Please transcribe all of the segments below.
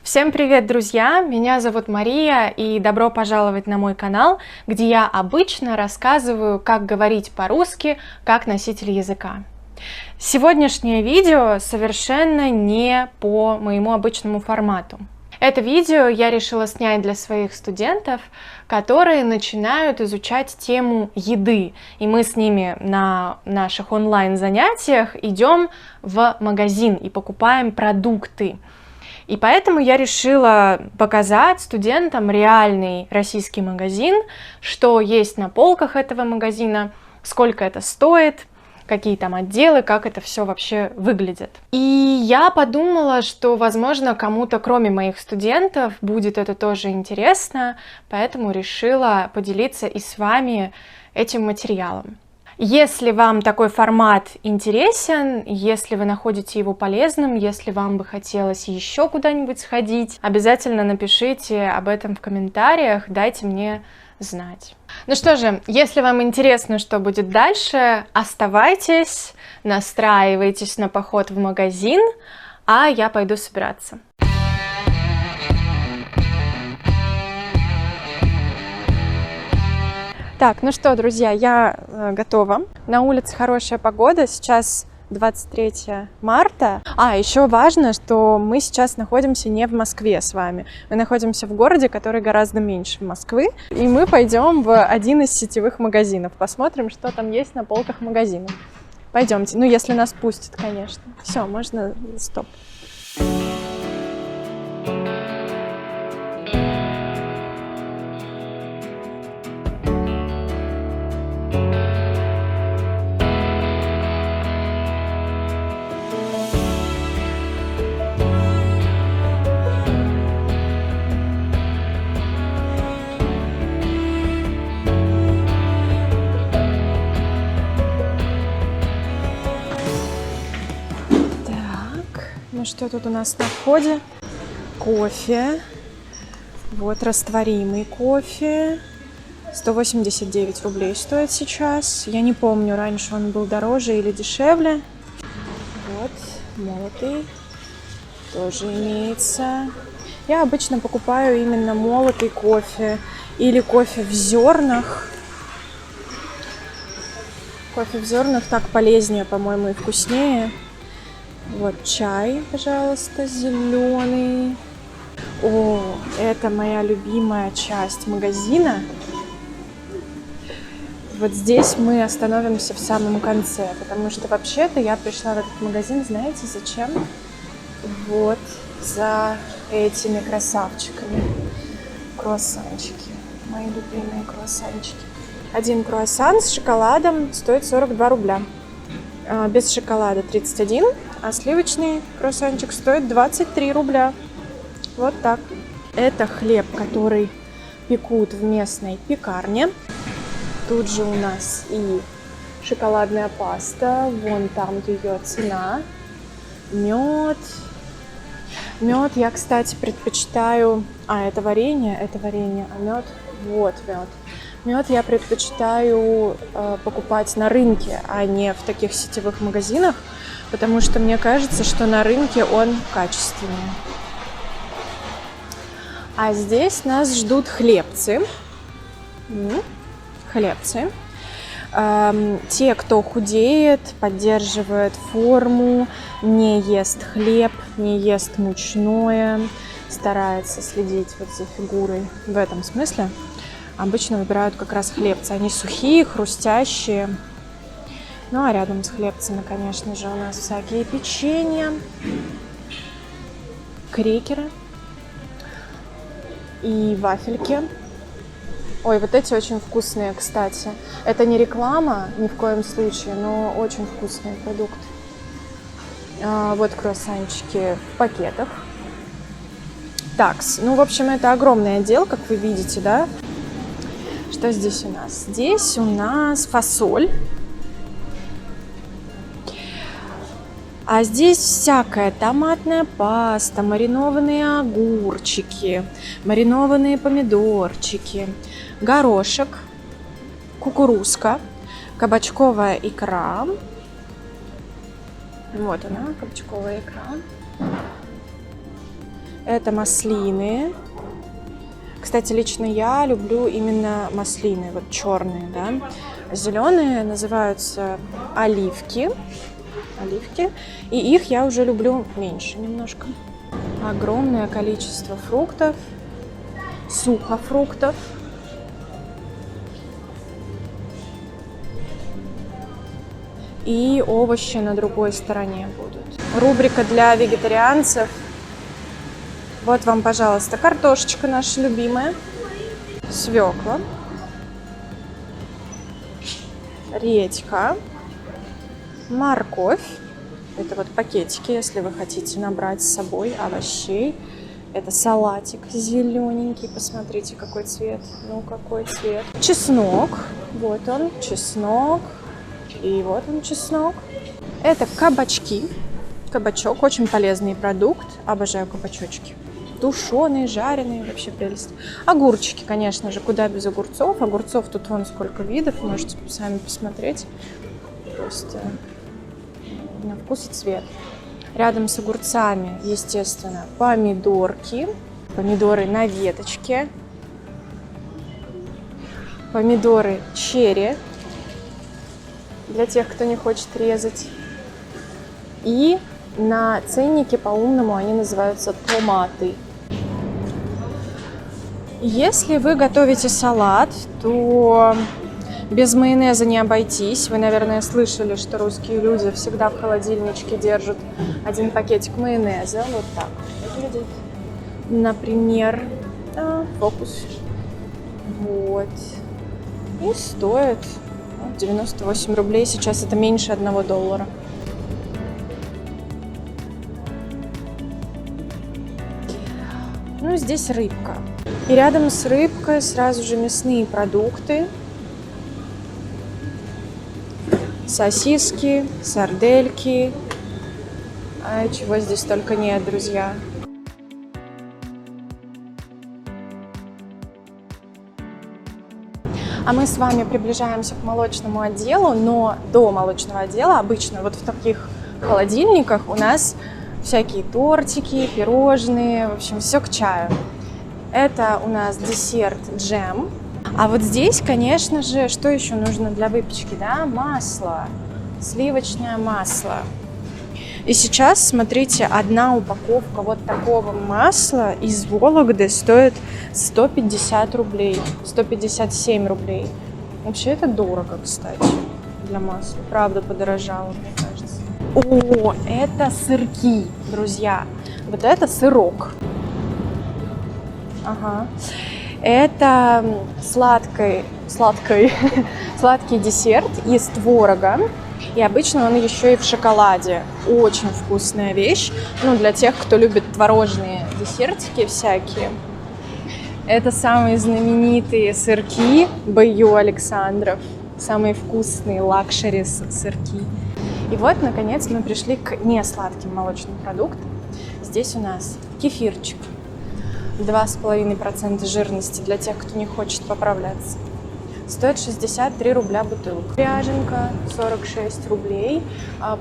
Всем привет, друзья! Меня зовут Мария, и добро пожаловать на мой канал, где я обычно рассказываю, как говорить по-русски, как носитель языка. Сегодняшнее видео совершенно не по моему обычному формату. Это видео я решила снять для своих студентов, которые начинают изучать тему еды, и мы с ними на наших онлайн-занятиях идем в магазин и покупаем продукты. И поэтому я решила показать студентам реальный российский магазин, что есть на полках этого магазина, сколько это стоит, какие там отделы, как это все вообще выглядит. И я подумала, что, возможно, кому-то, кроме моих студентов, будет это тоже интересно, поэтому решила поделиться и с вами этим материалом. Если вам такой формат интересен, если вы находите его полезным, если вам бы хотелось еще куда-нибудь сходить, обязательно напишите об этом в комментариях, дайте мне знать. Ну что же, если вам интересно, что будет дальше, оставайтесь, настраивайтесь на поход в магазин, а я пойду собираться. Так, ну что, друзья, я готова. На улице хорошая погода, сейчас 23 марта. Еще важно, что мы сейчас находимся не в Москве с вами. Мы находимся в городе, который гораздо меньше Москвы. И мы пойдем в один из сетевых магазинов. Посмотрим, что там есть на полках магазина. Пойдемте, ну если нас пустят, конечно. Все, можно стоп. Что тут у нас на входе? Кофе. Вот растворимый кофе. 189 рублей стоит сейчас. Я не помню, раньше он был дороже или дешевле. Вот, молотый. Тоже имеется. Я обычно покупаю именно молотый кофе или кофе в зернах. Кофе в зернах так полезнее, по-моему, и вкуснее. Вот чай, пожалуйста, зеленый. О, это моя любимая часть магазина. Вот здесь мы остановимся в самом конце, потому что вообще-то я пришла в этот магазин, знаете, зачем? Вот за этими красавчиками. Круассанчики, мои любимые круассанчики. Один круассан с шоколадом стоит 42 рубля. Без шоколада 31, а сливочный круассанчик стоит 23 рубля. Вот так. Это хлеб, который пекут в местной пекарне. Тут же у нас и шоколадная паста. Вон там ее цена. Мед. Мед я, кстати, предпочитаю... это варенье, а мед... Вот мед. Мед я предпочитаю покупать на рынке, а не в таких сетевых магазинах, потому что мне кажется, что на рынке он качественнее. А здесь нас ждут хлебцы. Хлебцы. Те, кто худеет, поддерживает форму, не ест хлеб, не ест мучное, старается следить вот за фигурой в этом смысле. Обычно выбирают как раз хлебцы. Они сухие, хрустящие. Ну, а рядом с хлебцами, конечно же, у нас всякие печенья, крекеры и вафельки. Ой, вот эти очень вкусные, кстати. Это не реклама ни в коем случае, но очень вкусный продукт. Вот круассанчики в пакетах. Так, ну, в общем, это огромный отдел, как вы видите, да? Что здесь у нас? Здесь у нас фасоль. А здесь всякая томатная паста, маринованные огурчики, маринованные помидорчики, горошек, кукурузка, кабачковая икра. Вот она, кабачковая икра. Это маслины. Кстати, лично я люблю именно маслины, вот черные, да. Зеленые называются оливки. И их я уже люблю меньше немножко. Огромное количество фруктов, сухофруктов. И овощи на другой стороне будут. Рубрика для вегетарианцев. Вот вам, пожалуйста, картошечка наша любимая, свекла, редька, морковь. Это вот пакетики, если вы хотите набрать с собой овощей. Это салатик зелененький, посмотрите, какой цвет. Ну, какой цвет. Чеснок, вот он, чеснок. И вот он, чеснок. Это кабачки. Кабачок, очень полезный продукт. Обожаю кабачочки. Тушеные, жареные, вообще прелесть. Огурчики, конечно же, куда без огурцов. Огурцов тут вон сколько видов, можете сами посмотреть. То есть на вкус и цвет. Рядом с огурцами, естественно, помидорки. Помидоры на веточке. Помидоры черри. Для тех, кто не хочет резать. И на ценнике по-умному они называются томаты. Если вы готовите салат, то без майонеза не обойтись. Вы, наверное, слышали, что русские люди всегда в холодильничке держат один пакетик майонеза. Вот так выглядит. Например, фокус. Вот. И стоит 98 рублей. Сейчас это меньше $1. Ну, здесь рыбка. И рядом с рыбкой сразу же мясные продукты. Сосиски, сардельки. А чего здесь только нет, друзья. А мы с вами приближаемся к молочному отделу, но до молочного отдела обычно вот в таких холодильниках у нас всякие тортики, пирожные, в общем, все к чаю. Это у нас десерт джем. А вот здесь, конечно же, что еще нужно для выпечки, да? Масло, сливочное масло. И сейчас, смотрите, одна упаковка вот такого масла из Вологды стоит 150 рублей, 157 рублей. Вообще это дорого, кстати, для масла. Правда, подорожало, мне кажется. О, это сырки, друзья. Вот это сырок. Ага. Это сладкий десерт из творога. И обычно он еще и в шоколаде. Очень вкусная вещь. Ну, для тех, кто любит творожные десертики всякие. Это самые знаменитые сырки Б.Ю. Александров. Самые вкусные лакшери сырки. И вот, наконец, мы пришли к несладким молочным продуктам. Здесь у нас кефирчик. 2,5% жирности для тех, кто не хочет поправляться. Стоит 63 рубля бутылка. Ряженка 46 рублей.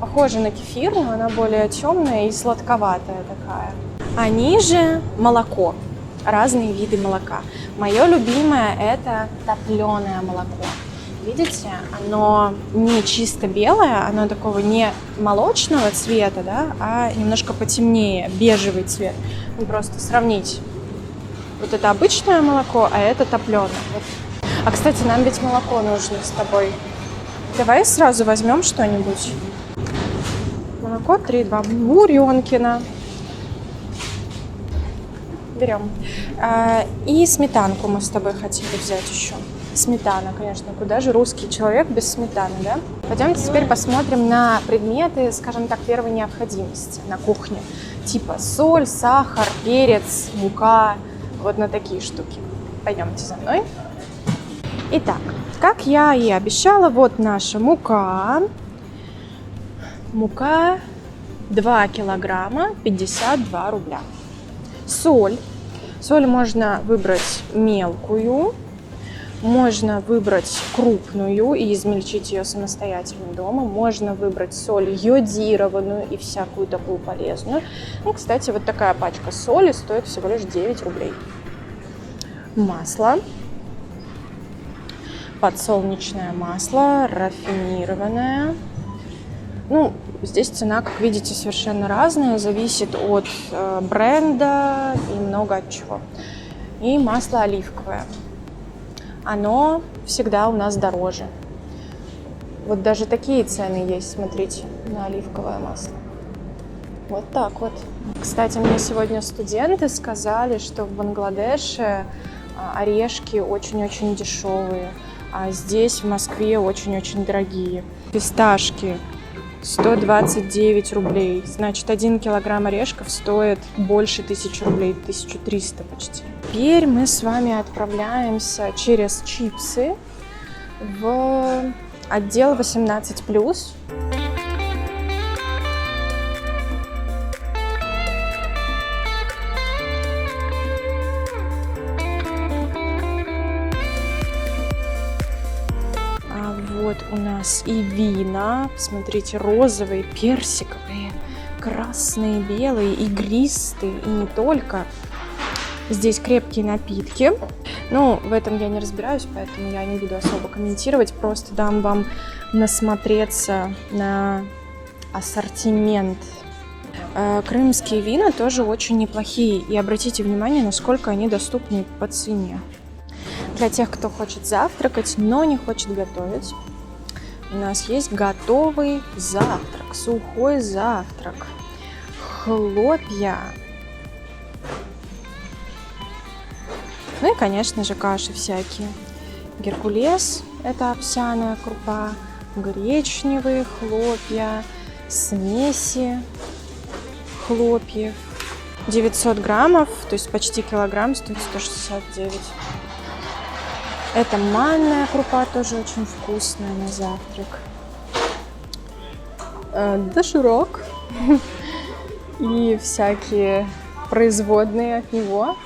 Похожа на кефир, но она более темная и сладковатая такая. А ниже молоко. Разные виды молока. Мое любимое это топленое молоко. Видите, оно не чисто белое, оно такого не молочного цвета, да, а немножко потемнее, бежевый цвет. Ну, просто сравнить. Вот это обычное молоко, а это топленое. Вот. А, кстати, нам ведь молоко нужно с тобой. Давай сразу возьмем что-нибудь. Молоко 3,2 Буренкино. Берем. И сметанку мы с тобой хотели взять еще. Сметана, конечно. Куда же русский человек без сметаны, да? Пойдемте теперь посмотрим на предметы, скажем так, первой необходимости на кухне. Типа соль, сахар, перец, мука. Вот на такие штуки. Пойдемте за мной. Итак, как я и обещала, вот наша мука. Мука 2 килограмма, 52 рубля. Соль. Соль можно выбрать мелкую. Можно выбрать крупную и измельчить ее самостоятельно дома. Можно выбрать соль йодированную и всякую такую полезную. Ну, кстати, вот такая пачка соли стоит всего лишь 9 рублей. Масло. Подсолнечное масло, рафинированное. Ну, здесь цена, как видите, совершенно разная. Зависит от бренда и много от чего. И масло оливковое. Оно всегда у нас дороже. Вот даже такие цены есть, смотрите, на оливковое масло. Вот так вот. Кстати, мне сегодня студенты сказали, что в Бангладеше орешки очень-очень дешевые, а здесь, в Москве, очень-очень дорогие. Фисташки 129 рублей. Значит, 1 килограмм орешков стоит больше 1000 рублей, 1300 почти. Теперь мы с вами отправляемся через чипсы в отдел 18+. Вот у нас и вина, смотрите, розовые, персиковые, красные, белые, игристые и не только. Здесь крепкие напитки. Ну, в этом я не разбираюсь, поэтому я не буду особо комментировать, просто дам вам насмотреться на ассортимент. Крымские вина тоже очень неплохие, и обратите внимание, насколько они доступны по цене. Для тех, кто хочет завтракать, но не хочет готовить, у нас есть готовый завтрак, сухой завтрак. Хлопья. Ну и, конечно же, каши всякие. Геркулес – это овсяная крупа, гречневые хлопья, смеси хлопьев. 900 граммов, то есть почти килограмм, стоит 169. Это манная крупа, тоже очень вкусная на завтрак. Доширак и всякие производные от него.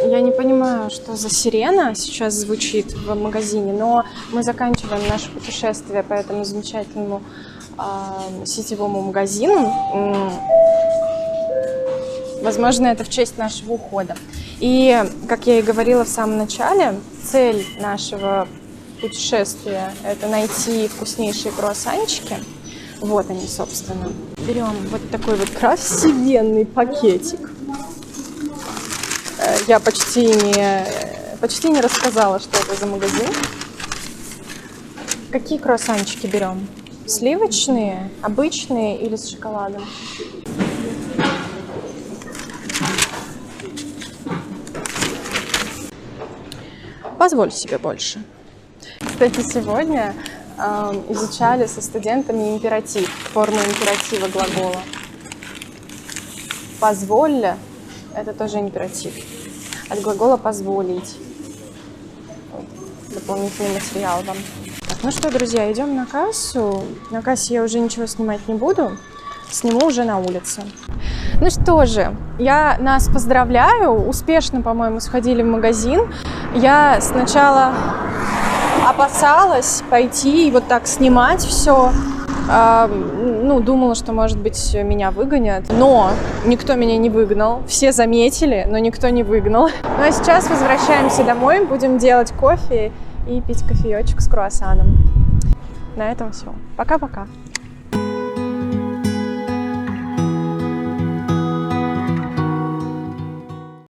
Я не понимаю, что за сирена сейчас звучит в магазине, но мы заканчиваем наше путешествие по этому замечательному сетевому магазину. Возможно, это в честь нашего ухода. И, как я и говорила в самом начале, цель нашего путешествия – это найти вкуснейшие круассанчики. Вот они, собственно. Берем вот такой вот красивенный пакетик. Я почти не рассказала, что это за магазин. Какие круассанчики берем? Сливочные, обычные или с шоколадом? Позволь себе больше. Кстати, сегодня изучали со студентами императив, форму императива глагола. Позволь – это тоже императив. От глагола позволить. Вот, дополнительный материал вам. Так, ну что, друзья, идем на кассу. На кассе я уже ничего снимать не буду. Сниму уже на улице. Ну что же, я нас поздравляю. Успешно, по-моему, сходили в магазин. Я сначала опасалась пойти и вот так снимать все. Ну, думала, что, может быть, меня выгонят. Но никто меня не выгнал. Все заметили, но никто не выгнал. Ну а сейчас возвращаемся домой. Будем делать кофе и пить кофеечек с круассаном. На этом все. Пока-пока.